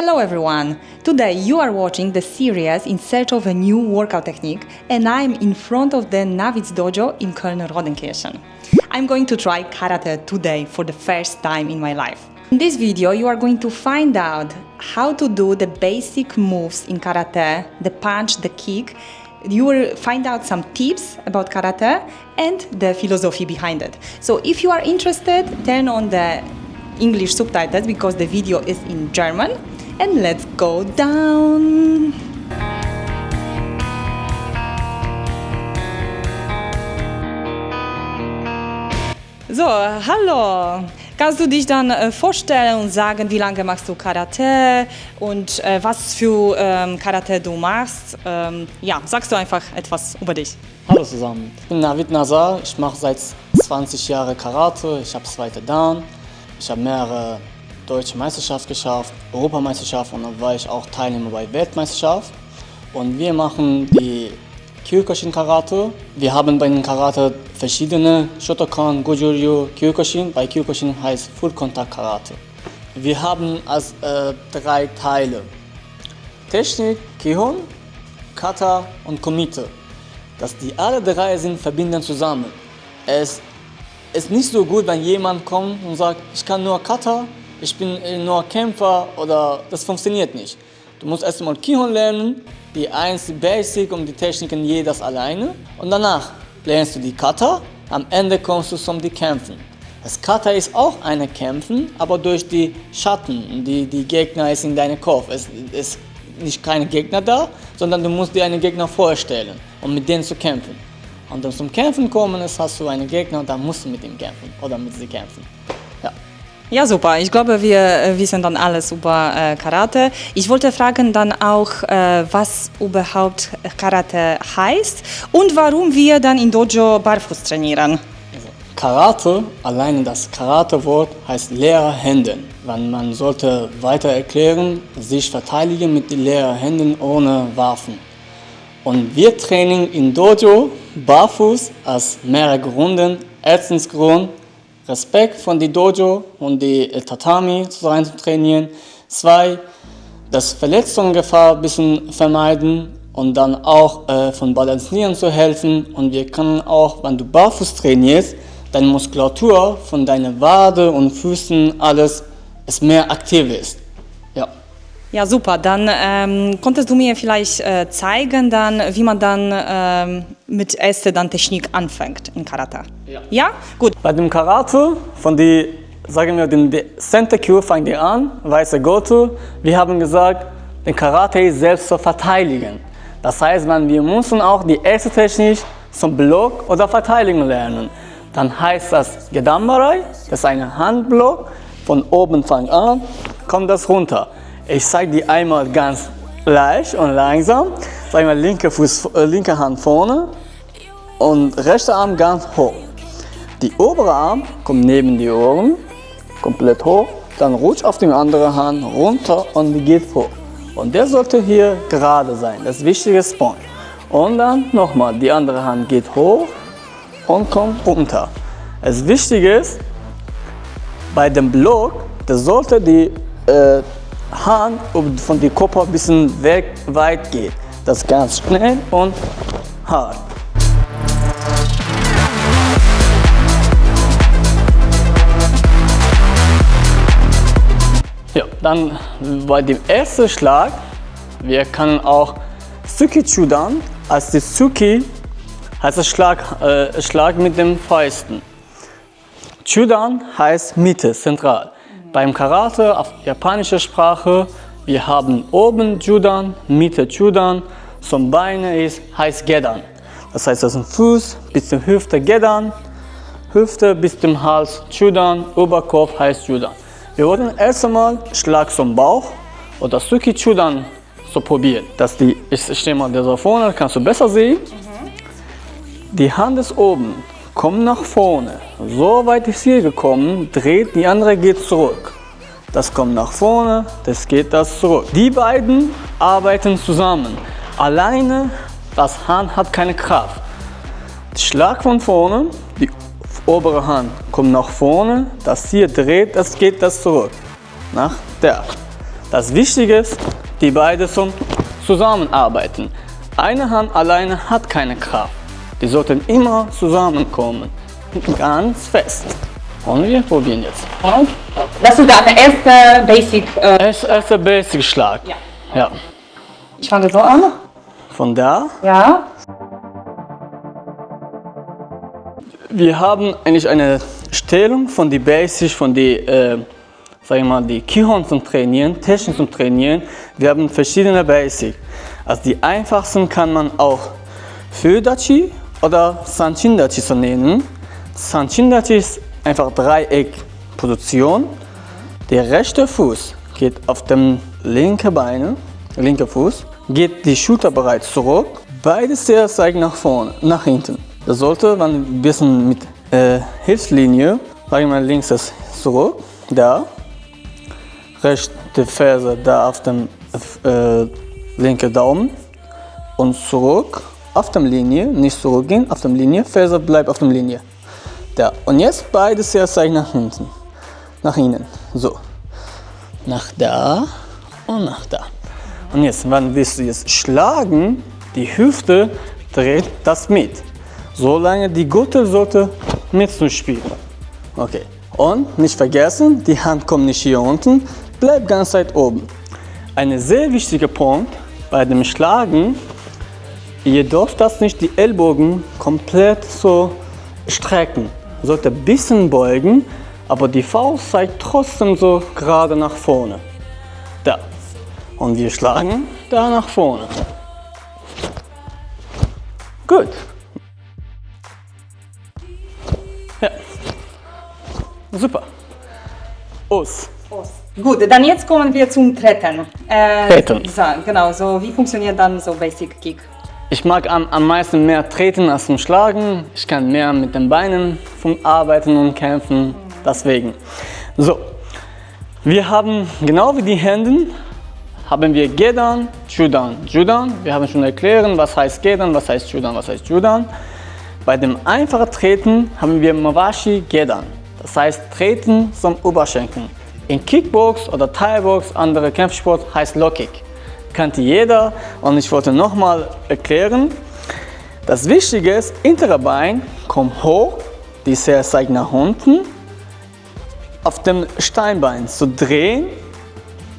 Hello everyone! Today you are watching the series in search of a new workout technique and I'm in front of the Navitz Dojo in Köln-Rodenkirchen. I'm going to try karate today for the first time in my life. In this video you are going to find out how to do the basic moves in karate, the punch, the kick. You will find out some tips about karate and the philosophy behind it. So if you are interested, turn on the English subtitles because the video is in German. And let's go down! So, hallo! Kannst du dich dann vorstellen und sagen, wie lange machst du Karate und was für Karate du machst? Ja, sagst du einfach etwas über dich. Hallo zusammen, ich bin Navid Nazar, ich mache seit 20 Jahren Karate, ich habe 2. Dan, ich habe mehrere Deutsche Meisterschaft geschafft, Europameisterschaft und dann war ich auch Teilnehmer bei Weltmeisterschaft. Und wir machen die Kyokushin Karate. Wir haben bei den Karate verschiedene Shotokan, Goju-Ryu, Kyokushin. Bei Kyokushin heißt Full-Kontakt Karate. Wir haben als 3 Teile: Technik, Kihon, Kata und Komite. Dass die alle 3 sind, verbinden zusammen. Es ist nicht so gut, wenn jemand kommt und sagt, ich kann nur Kata, ich bin nur Kämpfer, oder das funktioniert nicht. Du musst erstmal Kihon lernen, die Basic und die Techniken jedes alleine. Und danach lernst du die Kata, am Ende kommst du zum Kämpfen. Das Kata ist auch eine Kämpfen, aber durch die Schatten, die Gegner ist in deinem Kopf. Es ist nicht keine Gegner da, sondern du musst dir einen Gegner vorstellen, um mit denen zu kämpfen. Und wenn du zum Kämpfen kommen ist, hast du einen Gegner und dann musst du mit ihm kämpfen oder mit sie kämpfen. Ja. Ja, super. Ich glaube, wir wissen dann alles über Karate. Ich wollte fragen dann auch, was überhaupt Karate heißt und warum wir dann in Dojo barfuß trainieren. Also, Karate, alleine das Karate-Wort heißt leere Hände. Man sollte weiter erklären, sich verteidigen mit leeren Händen ohne Waffen. Und wir trainieren in Dojo barfuß aus mehreren Gründen. Erstens Grund, Respekt von die Dojo und die Tatami rein zu trainieren. 2, das Verletzungsgefahr ein bisschen vermeiden und dann auch von Balancieren zu helfen. Und wir können auch, wenn du barfuß trainierst, deine Muskulatur von deinen Wade und Füßen alles ist mehr aktiv ist. Ja. Ja, super. Dann konntest du mir vielleicht zeigen, dann, wie man dann mit erster dann Technik anfängt in Karate? Ja. Ja? Gut. Bei dem Karate, von die, sagen wir, dem Center Q fangen wir an, weiße Goto. Wir haben gesagt, den Karate ist selbst zu verteidigen. Das heißt, wir müssen auch die erste Technik zum Block oder Verteidigung lernen. Dann heißt das Gedambarei, das ist ein Handblock. Von oben fang an, kommt das runter. Ich zeige dir einmal ganz leicht und langsam. Sag mal, linke Hand vorne und rechter Arm ganz hoch. Die obere Arm kommt neben die Ohren, komplett hoch. Dann rutscht auf die andere Hand runter und die geht hoch. Und der sollte hier gerade sein, das wichtige Point. Und dann nochmal, die andere Hand geht hoch und kommt runter. Das Wichtige ist, bei dem Block, das sollte die Hand von dem Kopf ein bisschen weit geht. Das ist ganz schnell und hart. Ja, dann bei dem ersten Schlag, wir können auch Tsuki Chudan, als die Tsuki heißt das Schlag mit den Fäusten. Chudan heißt Mitte, zentral. Beim Karate auf japanischer Sprache, wir haben oben Judan, Mitte Judan, zum Beine heißt Gedan. Das heißt, das ist ein Fuß bis zur Hüfte Gedan, Hüfte bis zum Hals Judan, Oberkopf heißt Judan. Wir wollten erst einmal Schlag zum Bauch oder Tsuki Judan so probieren. Ich stehe mal da vorne, kannst du besser sehen. Die Hand ist oben. Komm nach vorne. So weit ist hier gekommen, dreht, die andere geht zurück. Das kommt nach vorne, das geht zurück. Die beiden arbeiten zusammen. Alleine, das Hand hat keine Kraft. Schlag von vorne, die obere Hand kommt nach vorne, das hier dreht, das geht zurück. Nach der. Das Wichtige ist, die beiden zum Zusammenarbeiten. Eine Hand alleine hat keine Kraft. Die sollten immer zusammenkommen. Ganz fest. Und wir probieren jetzt. Das ist der erste Basic. Erster Basic-Schlag. Ja. Ja. Ich fange so an. Von da. Ja. Wir haben eigentlich eine Stellung von die Basics, von die, sagen wir mal, die Kihon zum Trainieren, Technik zum Trainieren. Wir haben verschiedene Basics. Also die einfachsten kann man auch Fudachi oder Sanchindachi so nennen. Sanchindachi ist einfach Dreieckposition. Der rechte Fuß geht auf dem linken Bein, linker Fuß, geht die Schulter bereits zurück. Beide Zehen zeigen nach vorne, nach hinten. Das sollte man ein bisschen mit Hilfslinie, sagen wir mal links ist zurück, da. Rechte Ferse da auf dem linken Daumen und zurück auf der Linie, nicht zurückgehen, auf der Linie, Ferse bleibt auf der Linie. Da. Und jetzt beide Zehen zeigen nach hinten, nach innen, so. Nach da und nach da. Und jetzt, wann willst du jetzt schlagen, die Hüfte dreht das mit. Solange die Gurte sollte mitzuspielen. Okay. Und nicht vergessen, die Hand kommt nicht hier unten, bleibt ganz weit oben. Ein sehr wichtiger Punkt bei dem Schlagen, ihr dürft das nicht die Ellbogen komplett so strecken. Sollte ein bisschen beugen, aber die Faust zeigt trotzdem so gerade nach vorne. Da. Und wir schlagen da nach vorne. Gut. Ja. Super. Aus. Gut, dann jetzt kommen wir zum Treten. Treten. So, genau, so wie funktioniert dann so Basic Kick? Ich mag am meisten mehr treten als zum Schlagen. Ich kann mehr mit den Beinen arbeiten und kämpfen. Deswegen. So. Wir haben genau wie die Hände haben wir Gedan, Judan, Judan. Wir haben schon erklärt, was heißt Gedan, was heißt Judan, was heißt Judan. Bei dem einfachen Treten haben wir Mawashi Gedan. Das heißt Treten zum Oberschenkel. In Kickbox oder Thai-Box, andere Kampfsport, heißt Low Kick. Kannte jeder und ich wollte nochmal erklären. Das Wichtige ist, hintere Bein kommt hoch, die Zehe zeigt nach unten. Auf dem Steinbein zu drehen,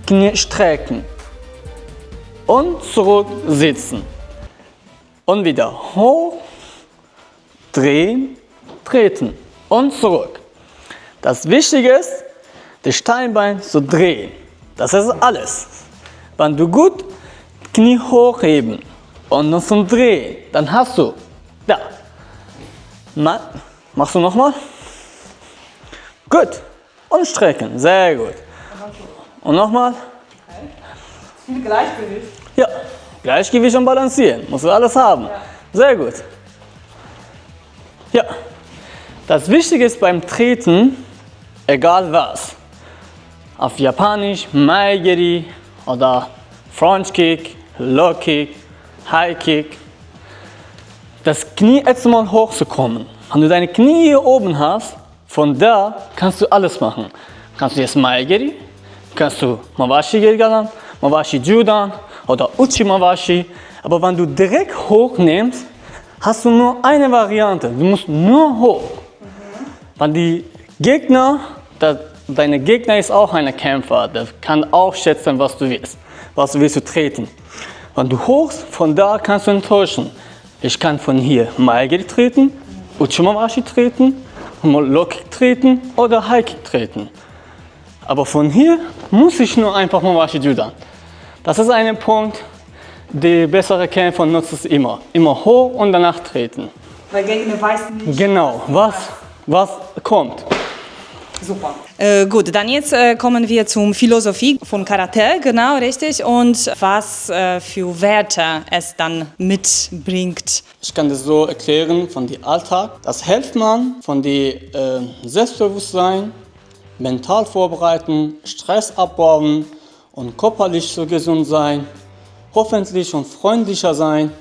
Knie strecken und zurück sitzen. Und wieder hoch, drehen, treten und zurück. Das Wichtige ist, das Steinbein zu drehen. Das ist alles. Wenn du gut Knie hochheben und noch zum Drehen, dann hast du da. Machst du nochmal? Gut. Und strecken. Sehr gut. Und nochmal? Gleichgewicht. Ja. Gleichgewicht und balancieren. Musst du alles haben. Sehr gut. Ja. Das Wichtige ist beim Treten, egal was. Auf Japanisch Maegeri oder Front Kick, Low Kick, High Kick. Das Knie erstmal hochzukommen. Wenn du deine Knie hier oben hast, von da kannst du alles machen. Kannst du jetzt Maegeri, kannst du Mawashi Gedan, Mawashi Judan oder Uchi Mawashi. Aber wenn du direkt hochnimmst, hast du nur eine Variante. Du musst nur hoch. Wenn die Gegner, deine Gegner ist auch ein Kämpfer, der kann auch schätzen, was du willst. Was willst du treten. Wenn du hochst, von da kannst du enttäuschen. Ich kann von hier Maegeri treten, Uchi Mawashi treten, Low Kick treten oder High Kick treten. Aber von hier muss ich nur einfach Mawashi Judan. Das ist ein Punkt, die bessere Kämpfer nutzen es immer. Immer hoch und danach treten. Weil Gegner weiß nicht. Genau, was kommt. Super. Gut, dann jetzt kommen wir zum Philosophie von Karate, genau richtig, und was für Werte es dann mitbringt. Ich kann das so erklären von dem Alltag. Das hilft man von dem Selbstbewusstsein, mental vorbereiten, Stress abbauen und körperlich so gesund sein, hoffentlich und freundlicher sein.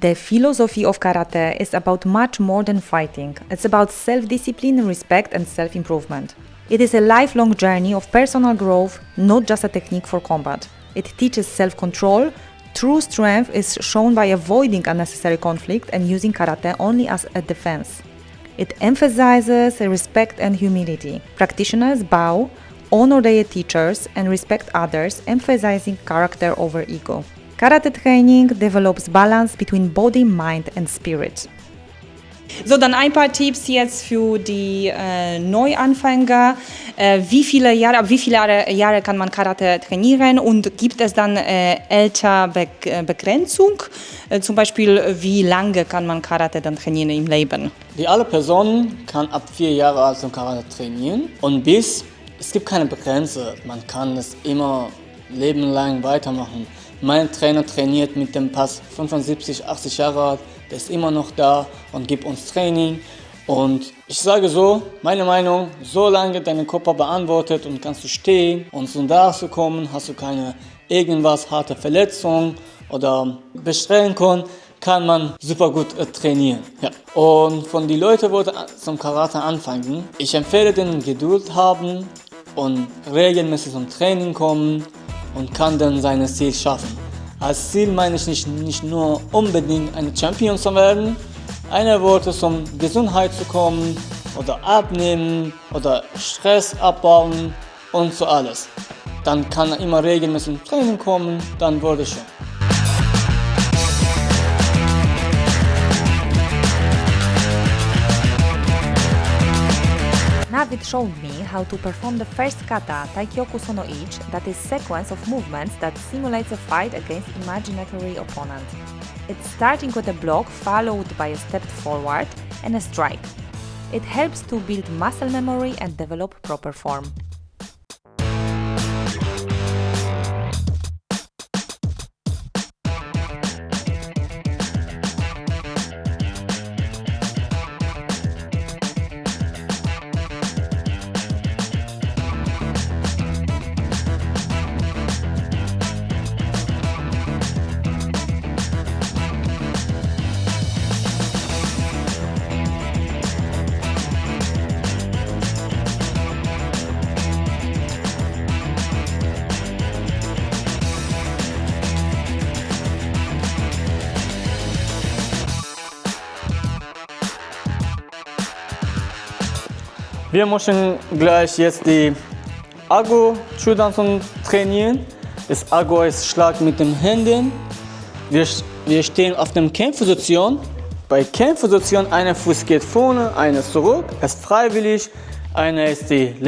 The philosophy of karate is about much more than fighting. It's about self-discipline, respect and self-improvement. It is a lifelong journey of personal growth, not just a technique for combat. It teaches self-control. True strength is shown by avoiding unnecessary conflict and using karate only as a defense. It emphasizes respect and humility. Practitioners bow, honor their teachers, and respect others, emphasizing character over ego. Karate training develops balance between body, mind and spirit. So, dann ein paar Tipps jetzt für die Neuanfänger. Ab wie viele Jahre kann man Karate trainieren und gibt es dann Altersbegrenzung? Zum Beispiel, wie lange kann man Karate dann trainieren im Leben? Die alle Personen kann ab 4 Jahre alt Karate trainieren und es gibt keine Grenze. Man kann es immer lebenlang weitermachen. Mein Trainer trainiert mit dem Pass 75, 80 Jahre alt. Der ist immer noch da und gibt uns Training. Und ich sage so, meine Meinung, solange dein Körper beantwortet und kannst du stehen und zum da zu kommen, hast du keine irgendwas harte Verletzung oder Beschränkung, kann man super gut trainieren. Ja. Und von den Leuten, die zum Karate anfangen, ich empfehle denen Geduld haben und regelmäßig zum Training kommen und kann dann sein Ziel schaffen. Als Ziel meine ich nicht nur unbedingt ein Champion zu werden, eine wollte zum Gesundheit zu kommen oder abnehmen oder Stress abbauen und so alles. Dann kann er immer regelmäßig zum Training kommen, dann wurde schon. Navid showed me how to perform the first kata, Taikyoku Sono Ich, that is sequence of movements that simulates a fight against imaginary opponent. It's starting with a block followed by a step forward and a strike. It helps to build muscle memory and develop proper form. Wir möchten gleich jetzt die Ago-Schultertanzen trainieren. Das Ago ist Schlag mit den Händen. Wir stehen auf der Kämpfposition. Bei Kämpfposition, einer Fuß geht vorne, einer zurück. Das ist freiwillig. Einer ist mit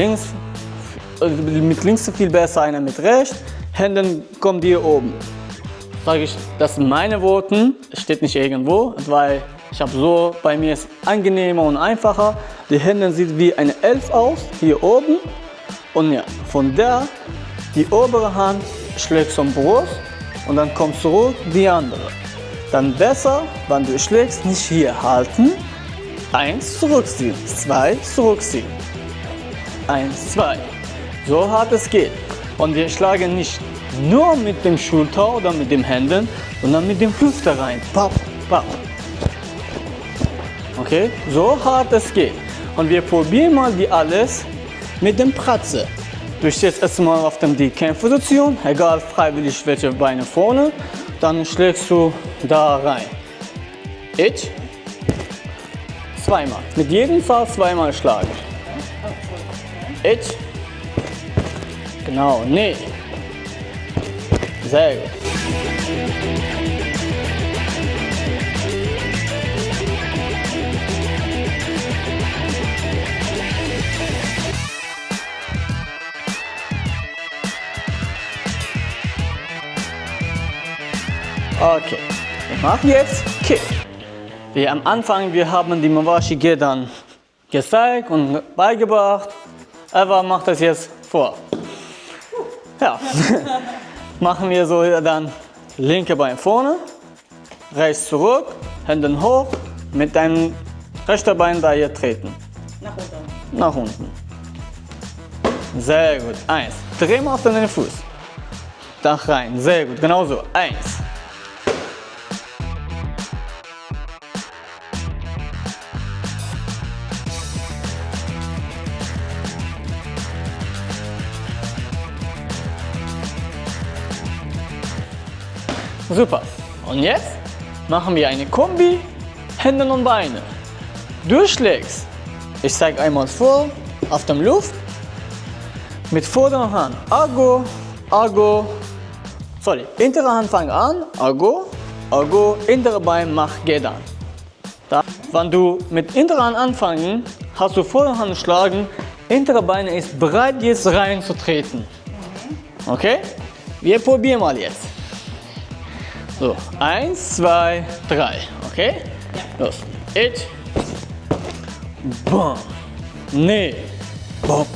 links viel besser, einer mit rechts. Hände kommen hier oben. Sage ich, das sind meine Worte. Es steht nicht irgendwo, weil ich habe so, bei mir ist es angenehmer und einfacher. Die Hände sieht wie eine 11 aus, hier oben. Und ja, von da, die obere Hand schlägt zum Brust und dann kommt zurück die andere. Dann besser, wenn du schlägst, nicht hier halten. 1, zurückziehen, 2, zurückziehen. 1, 2. So hart es geht. Und wir schlagen nicht nur mit dem Schulter oder mit den Händen, sondern mit dem Hüfte rein. Papp, papp. Okay, so hart es geht. Und wir probieren mal die alles mit dem Pratze. Du stehst erstmal auf die Kämpfposition, egal freiwillig welche Beine vorne, dann schlägst du da rein. Ich, zweimal. Mit jedem Fall zweimal schlagen. Ich, genau, nee. Sehr gut. Okay, wir machen jetzt Kick. Wie am Anfang, wir haben die Mawashi-Ge dann gezeigt und beigebracht. Eva macht das jetzt vor. Ja, machen wir so dann linke Bein vorne, rechts zurück, Hände hoch, mit deinem rechten Bein da hier treten. Nach unten. Nach unten. Sehr gut. 1. Dreh mal auf den Fuß. Da rein. Sehr gut. Genau so. 1. Super. Und jetzt machen wir eine Kombi, Hände und Beine. Du schlägst. Ich zeige einmal vor, auf dem Luft. Mit vorderer Hand. Ago, Ago. Sorry, hintere Hand fang an. Ago, Ago. Hintere Bein mach Gedan. Da, wenn du mit hinterer Hand anfangen, hast du vordere Hand schlagen. Hintere Beine ist bereit, jetzt reinzutreten. Okay? Wir probieren mal jetzt. So, 1, 2, 3. Okay? Los. Ich. Bam. Nee. Bop.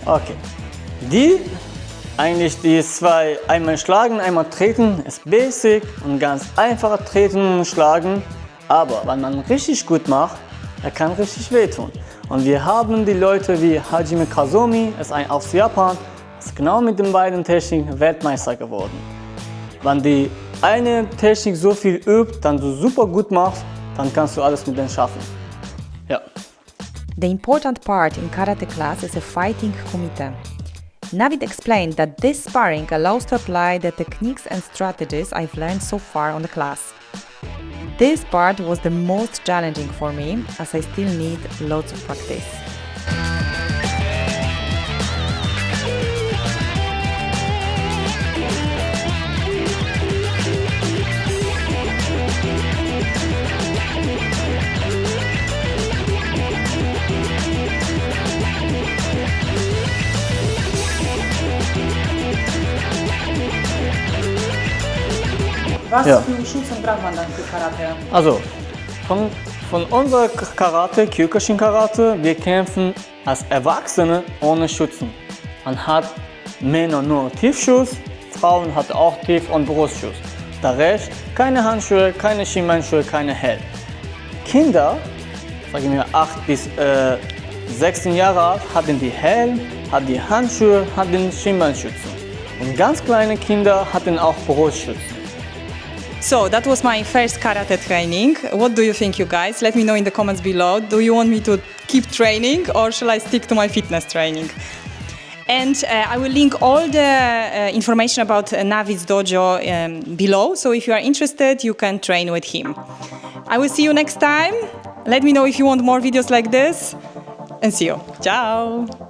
Okay. Die zwei, einmal schlagen, einmal treten, ist basic und ganz einfacher treten und schlagen. Aber wenn man richtig gut macht, er kann richtig wehtun. Und wir haben die Leute wie Hajime Kazumi, ist ein aus Japan, ist genau mit den beiden Techniken Weltmeister geworden. Wenn die eine Technik so viel übt, dann du super gut machst, dann kannst du alles mit denen schaffen. Ja. The important part in karate class is a fighting kumite. Navid explained that this sparring allows to apply the techniques and strategies I've learned so far on the class. This part was the most challenging for me, as I still need lots of practice. Was für Schützen braucht man dann für Karate? Also, von unserer Karate, Kyokushin Karate, wir kämpfen als Erwachsene ohne Schützen. Man hat Männer nur Tiefschuss, Frauen hat auch Tief- und Brustschuss. Der Rest, keine Handschuhe, keine Schienbeinschuhe, keine Helm. Kinder, sagen wir 8 bis 16 Jahre alt, hatten die Helm, hatten die Handschuhe, hatten Schienbeinschützen. Und ganz kleine Kinder hatten auch Brustschützen. So, that was my first karate training. What do you think, you guys? Let me know in the comments below. Do you want me to keep training or shall I stick to my fitness training? And I will link all the information about Navid's dojo below. So if you are interested, you can train with him. I will see you next time. Let me know if you want more videos like this. And see you. Ciao!